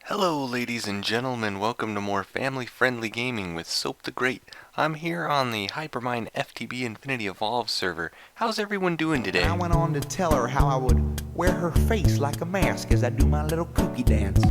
Hello ladies and gentlemen, welcome to more family-friendly gaming with Soap the Great. I'm here on the Hypermine FTB Infinity Evolved server. How's everyone doing today? I went on to tell her how I would wear her face like a mask as I do my little kooky dance.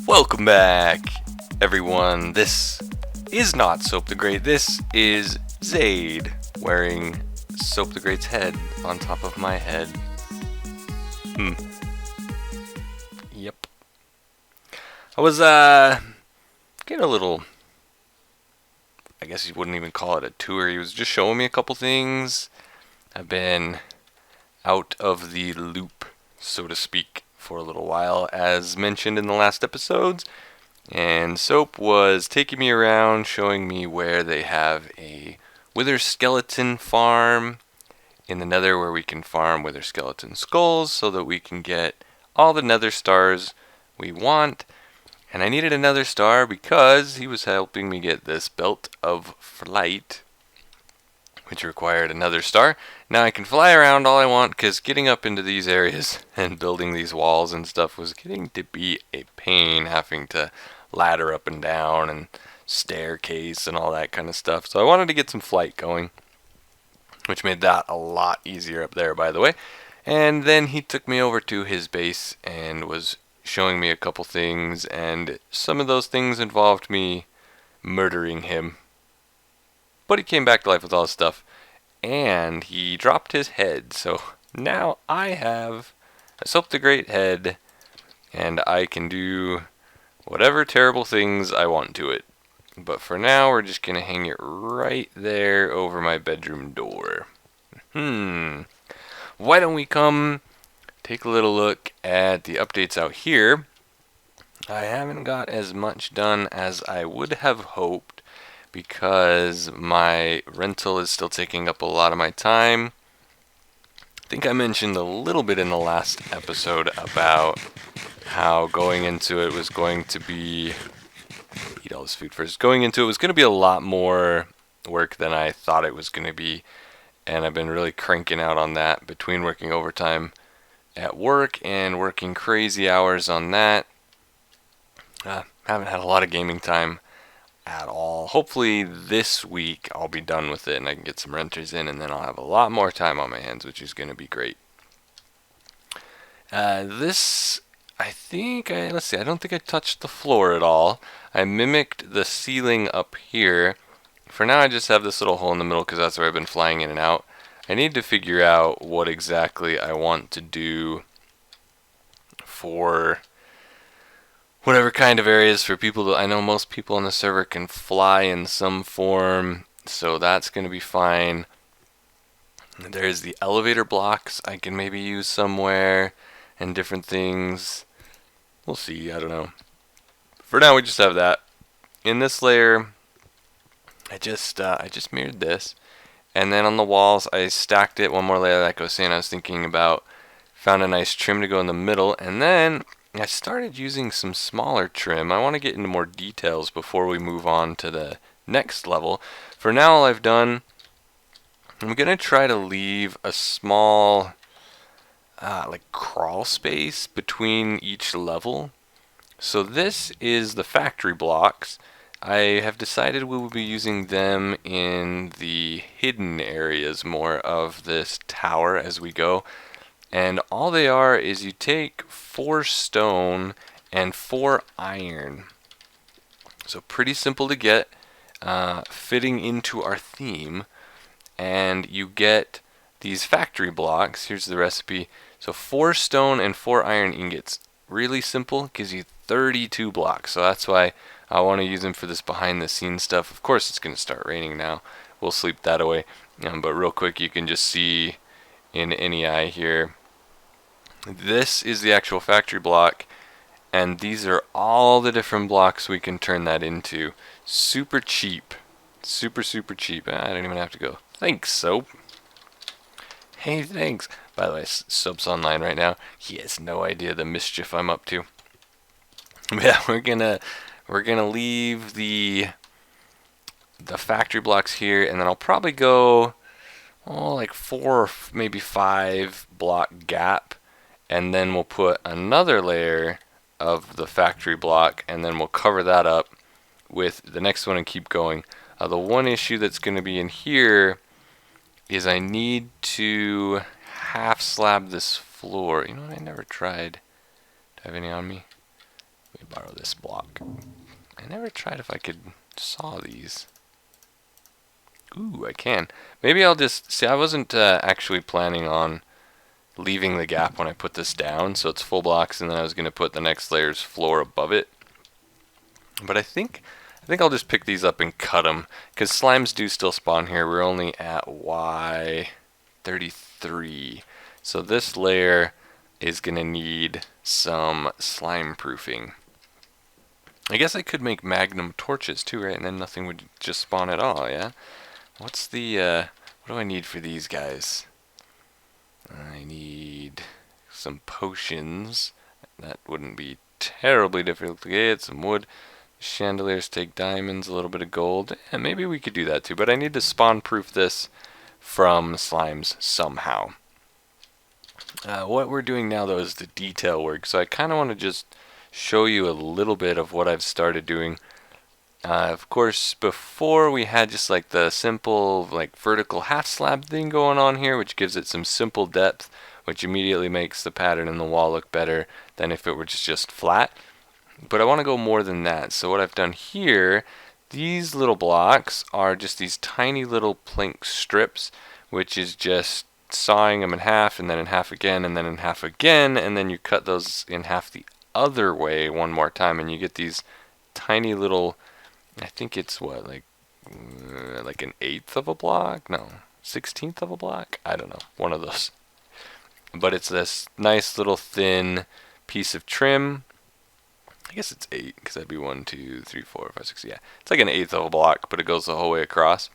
Welcome back, everyone. This is not Soap the Great, this is Xade, wearing Soap the Great's head on top of my head. Yep. I was, getting a little, I guess you wouldn't even call it a tour. He was just showing me a couple things. I've been out of the loop, so to speak, for a little while, as mentioned in the last episodes. And Soap was taking me around, showing me where they have a wither skeleton farm in the nether, where we can farm wither skeleton skulls so that we can get all the nether stars we want. And I needed another star because he was helping me get this belt of flight, which required another star. Now I can fly around all I want, because getting up into these areas and building these walls and stuff was getting to be a pain, having to ladder up and down and staircase and all that kind of stuff. So I wanted to get some flight going, which made that a lot easier up there, by the way. And then he took me over to his base and was showing me a couple things, and some of those things involved me murdering him. But he came back to life with all his stuff, and he dropped his head. So now I have a Soap the Great head, and I can do whatever terrible things I want to it. But for now, we're just going to hang it right there over my bedroom door. Why don't we come take a little look at the updates out here. I haven't got as much done as I would have hoped, because my rental is still taking up a lot of my time. I think I mentioned a little bit in the last episode about how going into it was going to be, eat all this food first, going into it was going to be a lot more work than I thought it was going to be, and I've been really cranking out on that between working overtime at work and working crazy hours on that. Haven't had a lot of gaming time at all. Hopefully this week I'll be done with it and I can get some renters in, and then I'll have a lot more time on my hands, which is going to be great. This, I think, let's see, I don't think I touched the floor at all. I mimicked the ceiling up here. For now I just have this little hole in the middle because that's where I've been flying in and out. I need to figure out what exactly I want to do for whatever kind of areas for people. I know most people on the server can fly in some form, so that's going to be fine. There's the elevator blocks I can maybe use somewhere, and different things. We'll see, I don't know. For now we just have that. In this layer, I just mirrored this. And then on the walls, I stacked it one more layer, like I was saying. I was thinking about, found a nice trim to go in the middle, and then I started using some smaller trim. I want to get into more details before we move on to the next level. For now, all I've done, I'm going to try to leave a small, like crawl space between each level. So this is the factory blocks. I have decided we will be using them in the hidden areas more of this tower as we go. And all they are is you take 4 stone and 4 iron. So pretty simple to get, fitting into our theme. And you get these factory blocks. Here's the recipe. So 4 stone and 4 iron ingots. Really simple, gives you 32 blocks. So that's why I want to use them for this behind the scenes stuff. Of course it's going to start raining now. We'll sleep that away. But real quick, you can just see in any eye here. This is the actual factory block, and these are all the different blocks we can turn that into. Super cheap. Super cheap. I don't even have to go. Thanks, Soap. Hey, thanks. By the way, Soap's online right now. He has no idea the mischief I'm up to. But yeah, we're gonna leave the factory blocks here, and then I'll probably go like 4 or maybe 5 block gap, and then we'll put another layer of the factory block, and then we'll cover that up with the next one and keep going. The one issue that's going to be in here is I need to half slab this floor. You know what I never tried? Do I have any on me? Let me borrow this block. I never tried if I could saw these. Ooh, I can. Maybe I'll just see. I wasn't actually planning on leaving the gap when I put this down, so it's full blocks, and then I was going to put the next layer's floor above it. But I think I'll just pick these up and cut them, because slimes do still spawn here. We're only at Y33, so this layer is going to need some slime proofing. I guess I could make magnum torches too, right? And then nothing would just spawn at all, yeah? What's the, what do I need for these guys? I need some potions. That wouldn't be terribly difficult to get. Some wood. Chandeliers take diamonds, a little bit of gold. And maybe we could do that too, but I need to spawn proof this from slimes somehow. What we're doing now though is the detail work, so I kind of want to just show you a little bit of what I've started doing. Of course, before we had just like the simple like vertical half slab thing going on here, which gives it some simple depth, which immediately makes the pattern in the wall look better than if it were just flat. But I want to go more than that. So what I've done here, these little blocks are just these tiny little plank strips, which is just sawing them in half and then in half again and then in half again, and then you cut those in half the other way one more time, and you get these tiny little, I think it's what, like an eighth of a block? No, 16th of a block? I don't know, one of those. But it's this nice little thin piece of trim. I guess it's 8, because that'd be 1, 2, 3, 4, 5, 6, yeah. It's like an eighth of a block, but it goes the whole way across.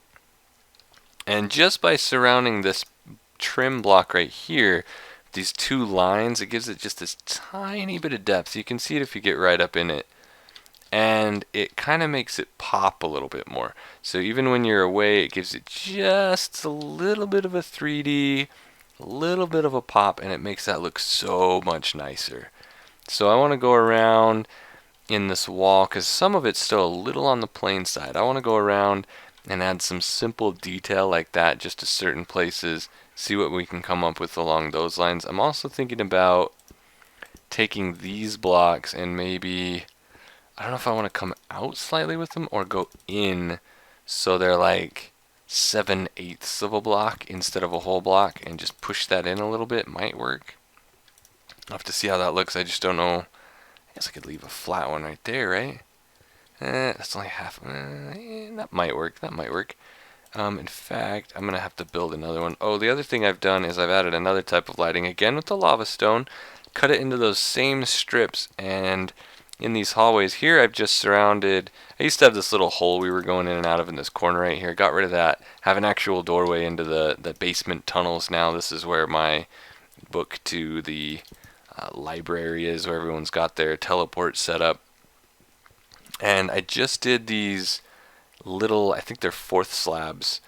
And just by surrounding this trim block right here, these two lines, it gives it just this tiny bit of depth. You can see it if you get right up in it. And it kind of makes it pop a little bit more. So even when you're away, it gives it just a little bit of a 3D, a little bit of a pop, and it makes that look so much nicer. So I want to go around in this wall, because some of it's still a little on the plain side. I want to go around and add some simple detail like that just to certain places, see what we can come up with along those lines. I'm also thinking about taking these blocks and maybe, I don't know if I want to come out slightly with them or go in so they're like 7/8 of a block instead of a whole block, and just push that in a little bit. Might work. I'll have to see how that looks. I just don't know. I guess I could leave a flat one right there, right? That's only half. That might work. That might work. In fact, I'm going to have to build another one. Oh, the other thing I've done is I've added another type of lighting, again with the lava stone. Cut it into those same strips, and in these hallways here I've just surrounded, I used to have this little hole we were going in and out of in this corner right here. Got rid of that. Have an actual doorway into the basement tunnels now. This is where my book to the library is, where everyone's got their teleport set up. And I just did these little, I think they're fourth slabs,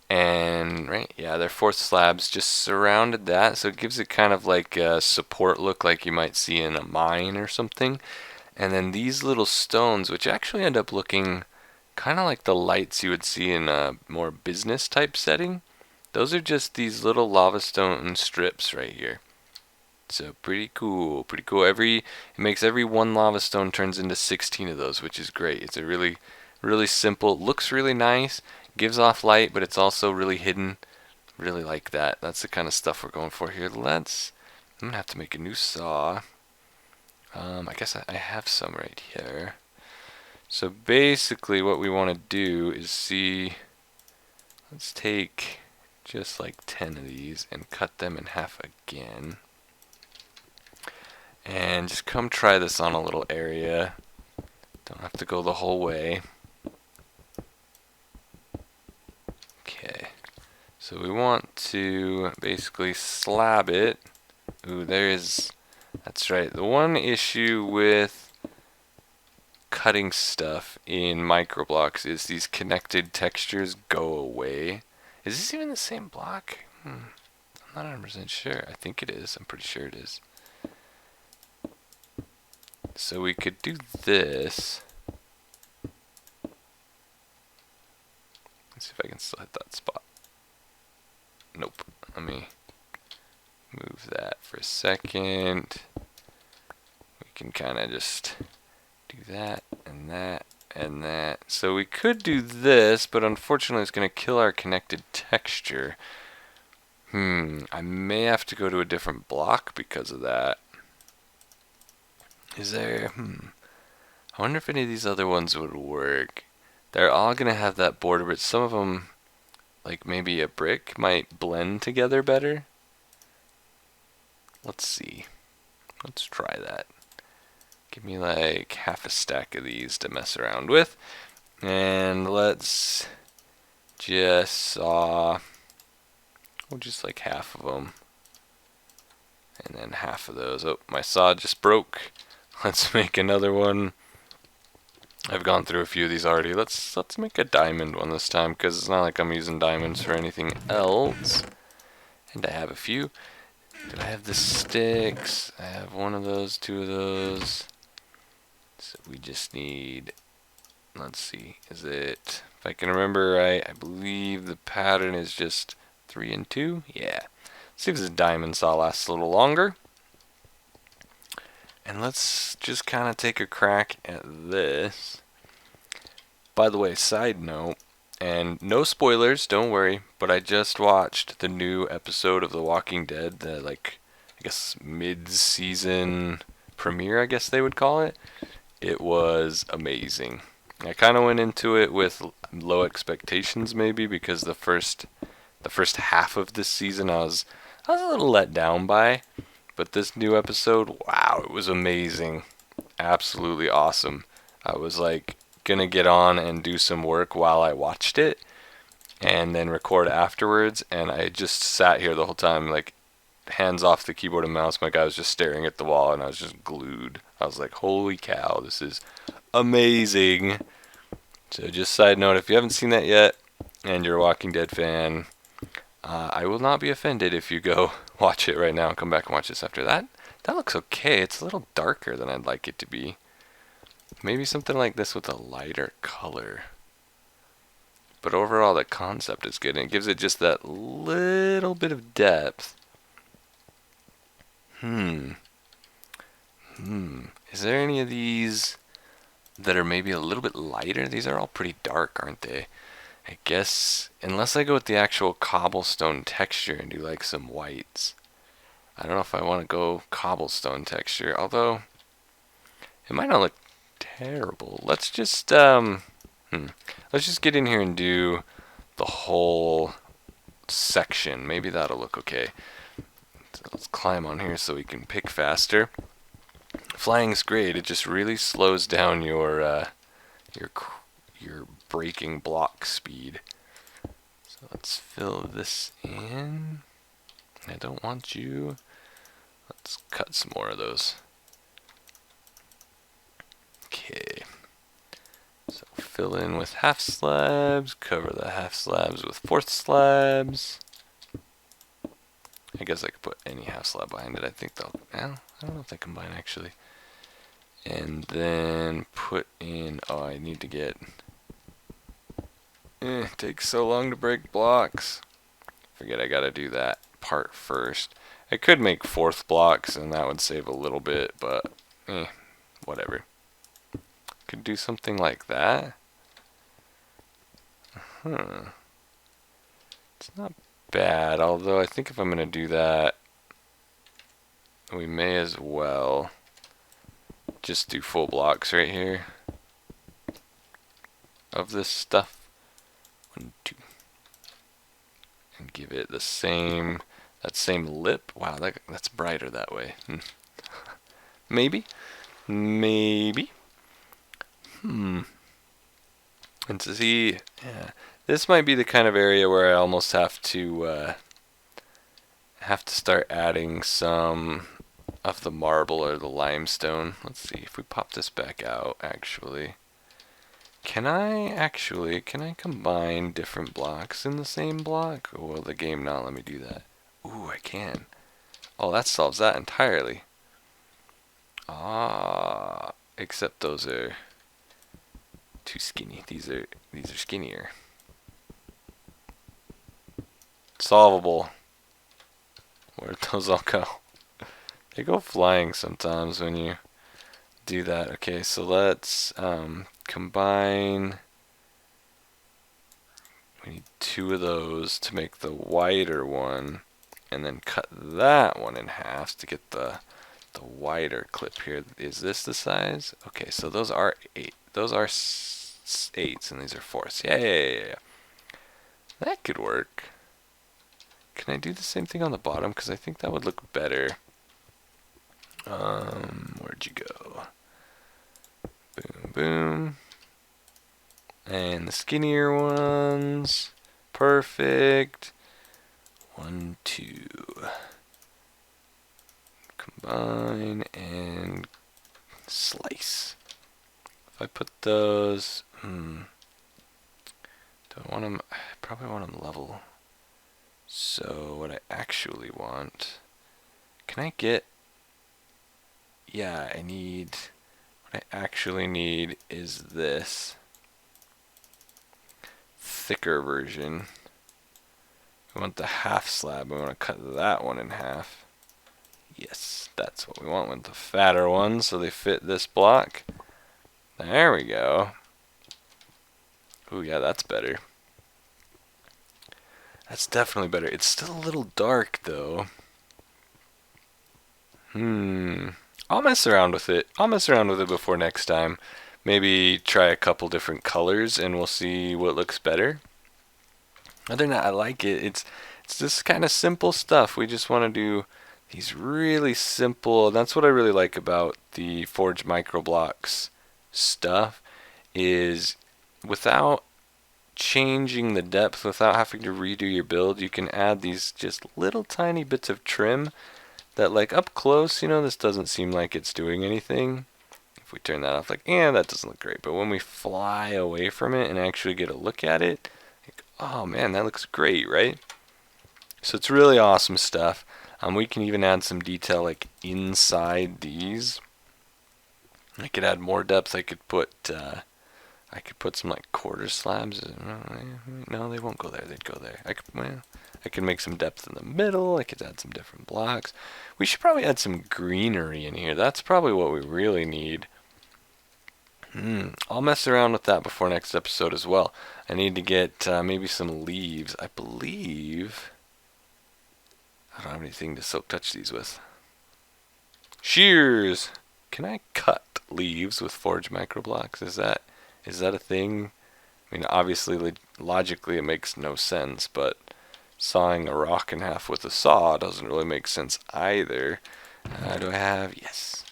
and right, yeah, they're fourth slabs, just surrounded that, so it gives it kind of like a support look like you might see in a mine or something. And then these little stones, which actually end up looking kind of like the lights you would see in a more business type setting, those are just these little lava stone strips right here. So pretty cool, pretty cool. It makes every one lava stone turns into 16 of those, which is great. It's a really, really simple, looks really nice, gives off light, but it's also really hidden. Really like that. That's the kind of stuff we're going for here. I'm gonna have to make a new saw. I guess I have some right here. So basically what we want to do is see, let's take just like 10 of these and cut them in half again. And just come try this on a little area. Don't have to go the whole way. Okay. So we want to basically slab it. Ooh, that's right. The one issue with cutting stuff in Microblocks is these connected textures go away. Is this even the same block? I'm not 100% sure. I think it is. I'm pretty sure it is. So we could do this. Let's see if I can still hit that spot. Nope. Let me move that for a second. We can kind of just do that and that and that. So we could do this, but unfortunately it's going to kill our connected texture. I may have to go to a different block because of that. Is there, I wonder if any of these other ones would work. They're all going to have that border, but some of them, like maybe a brick, might blend together better. Let's see. Let's try that. Give me like half a stack of these to mess around with. And let's just saw, well, just like half of them. And then half of those. Oh, my saw just broke. Let's make another one. I've gone through a few of these already. Let's make a diamond one this time, because it's not like I'm using diamonds for anything else. And I have a few. Do I have the sticks? I have one of those, two of those. So we just need, let's see, is it, if I can remember right, I believe the pattern is just 3 and 2. Yeah. See if this diamond saw lasts a little longer. And let's just kind of take a crack at this. By the way, side note, and no spoilers, don't worry, but I just watched the new episode of The Walking Dead, the like, I guess mid-season premiere, I guess they would call it. It was amazing. I kind of went into it with low expectations maybe, because the first half of this season I was a little let down by. But this new episode, wow, it was amazing. Absolutely awesome. I was like gonna get on and do some work while I watched it and then record afterwards, and I just sat here the whole time like hands off the keyboard and mouse. My guy was just staring at the wall and I was just glued. I was like, holy cow, this is amazing. So just side note, if you haven't seen that yet and you're a Walking Dead fan, I will not be offended if you go watch it right now and come back and watch this after that. That looks okay. It's a little darker than I'd like it to be. Maybe something like this with a lighter color. But overall, the concept is good, and it gives it just that little bit of depth. Is there any of these that are maybe a little bit lighter? These are all pretty dark, aren't they? I guess, unless I go with the actual cobblestone texture and do like some whites. I don't know if I want to go cobblestone texture, although it might not look terrible. Let's just get in here and do the whole section. Maybe that'll look okay. So let's climb on here so we can pick faster. Flying's great. It just really slows down your breaking block speed. So let's fill this in. I don't want you. Let's cut some more of those. Okay. So fill in with half slabs, cover the half slabs with fourth slabs. I guess I could put any half slab behind it. I think they'll, well, I don't know if they combine actually. And then put in, oh, I need to get, it takes so long to break blocks. Forget I gotta do that part first. I could make fourth blocks and that would save a little bit, but whatever. Could do something like that. It's not bad, although I think if I'm gonna do that, we may as well just do full blocks right here of this stuff. 1, 2. And give it the same, that same lip. Wow, that's brighter that way. Maybe. Maybe. And to see, yeah, this might be the kind of area where I almost have to start adding some of the marble or the limestone. Let's see if we pop this back out. Actually, Can I combine different blocks in the same block? Or will the game not let me do that? Ooh, I can. Oh, that solves that entirely. Ah, except those are too skinny. These are skinnier. Solvable. Where'd those all go? They go flying sometimes when you do that. Okay, so let's combine. We need 2 of those to make the wider one, and then cut that one in half to get the wider clip here. Is this the size? Okay, so those are 8. Those are 8s, and these are 4s. Yeah. That could work. Can I do the same thing on the bottom? Because I think that would look better. Where'd you go? Boom, boom. And the skinnier ones. Perfect. 1, 2. Combine and slice. If I put those, do I want them? I probably want them level. So what I actually want, can I get? Yeah, I need. What I actually need is this thicker version. We want the half slab. We want to cut that one in half. Yes, that's what we want with the fatter ones, so they fit this block. There we go. Ooh, yeah, that's better. That's definitely better. It's still a little dark, though. I'll mess around with it. I'll mess around with it before next time. Maybe try a couple different colors, and we'll see what looks better. Other than that, I like it. It's just kind of simple stuff. We just want to do these really simple. That's what I really like about the Forge Microblocks stuff, is without changing the depth, without having to redo your build, you can add these just little tiny bits of trim that, like, up close, this doesn't seem like it's doing anything. If we turn that off, like, that doesn't look great. But when we fly away from it and actually get a look at it, like, oh man, that looks great, right? So it's really awesome stuff. We can even add some detail like inside these. I could add more depth. I could put some like quarter slabs. No, they won't go there. They'd go there. I could make some depth in the middle. I could add some different blocks. We should probably add some greenery in here. That's probably what we really need. I'll mess around with that before next episode as well. I need to get maybe some leaves. I believe I don't have anything to silk touch these with. Shears! Can I cut leaves with Forge Microblocks? Is that a thing? I mean, obviously, logically, it makes no sense, but sawing a rock in half with a saw doesn't really make sense either. Do I have? Yes.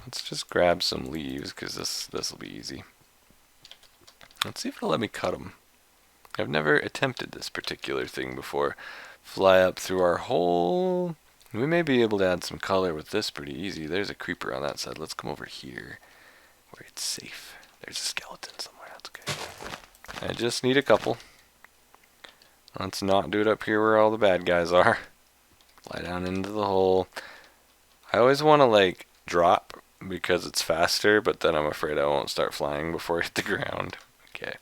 Let's just grab some leaves, because this will be easy. Let's see if it'll let me cut them. I've never attempted this particular thing before. Fly up through our hole. We may be able to add some color with this pretty easy. There's a creeper on that side. Let's come over here where it's safe. There's a skeleton somewhere. That's okay. I just need a couple. Let's not do it up here where all the bad guys are. Fly down into the hole. I always want to like drop because it's faster, but then I'm afraid I won't start flying before I hit the ground. Okay,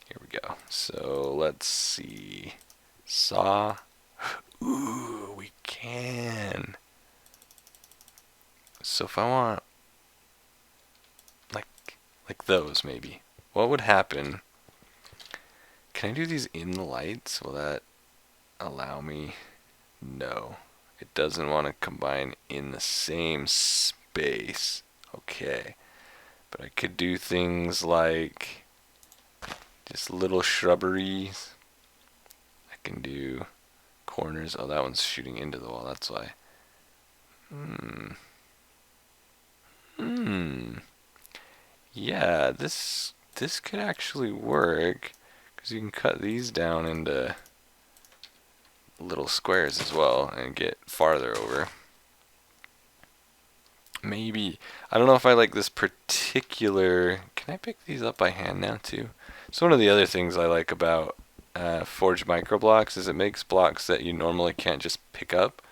here we go. So let's see. Saw. Ooh, we can. So if I want like those maybe, what would happen? Can I do these in the lights? Will that allow me? No. It doesn't want to combine in the same space. Okay. But I could do things like just little shrubberies. I can do corners. Oh, that one's shooting into the wall. That's why. Yeah, this could actually work, because you can cut these down into little squares as well and get farther over. Maybe. I don't know if I like this particular. Can I pick these up by hand now too? So one of the other things I like about Forge Microblocks is it makes blocks that you normally can't just pick up.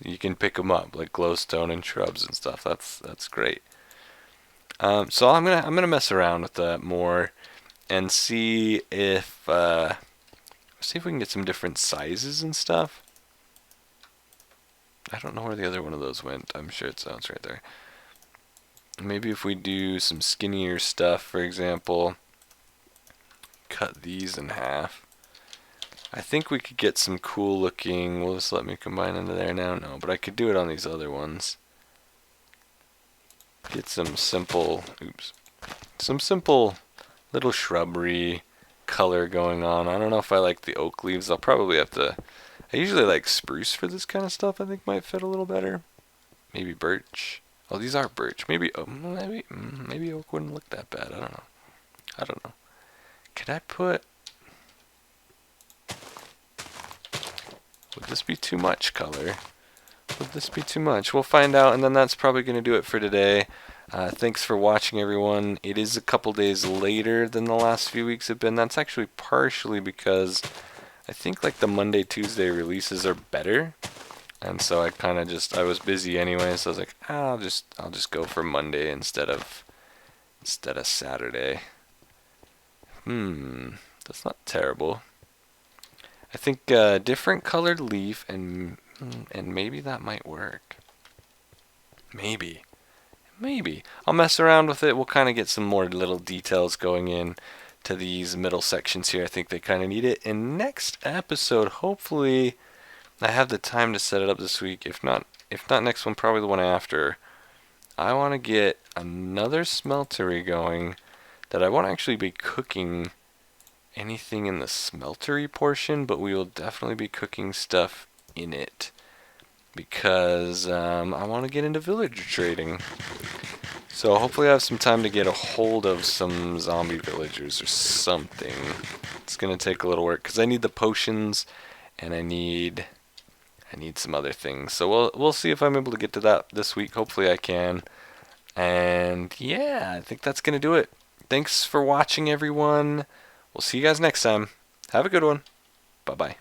You can pick them up like glowstone and shrubs and stuff. That's great. So I'm gonna mess around with that more and see if we can get some different sizes and stuff. I don't know where the other one of those went. I'm sure it's right there. Maybe if we do some skinnier stuff, for example, cut these in half. I think we could get some cool looking. Will this let me combine into there now? No, but I could do it on these other ones. Get some simple, some simple little shrubbery color going on. I don't know if I like the oak leaves. I'll probably have to. I usually like spruce for this kind of stuff. I think might fit a little better. Maybe birch. Oh, these are birch. Maybe maybe oak wouldn't look that bad. I don't know. I don't know. Could I put? Would this be too much color? Would this be too much? We'll find out, and then that's probably going to do it for today. Thanks for watching, everyone. It is a couple days later than the last few weeks have been. That's actually partially because I think like the Monday, Tuesday releases are better. And so I kind of I was busy anyway, so I was like, I'll just go for Monday instead of Saturday. That's not terrible. I think different colored leaf and maybe that might work. Maybe. I'll mess around with it. We'll kind of get some more little details going in to these middle sections here. I think they kind of need it. In next episode, hopefully I have the time to set it up this week. If not next one, probably the one after. I want to get another smeltery going that I won't actually be cooking anything in the smeltery portion, but we will definitely be cooking stuff in it because I want to get into villager trading. So hopefully I have some time to get a hold of some zombie villagers or something. It's going to take a little work because I need the potions and I need some other things. So we'll see if I'm able to get to that this week. Hopefully I can. And yeah, I think that's going to do it. Thanks for watching, everyone. We'll see you guys next time. Have a good one. Bye-bye.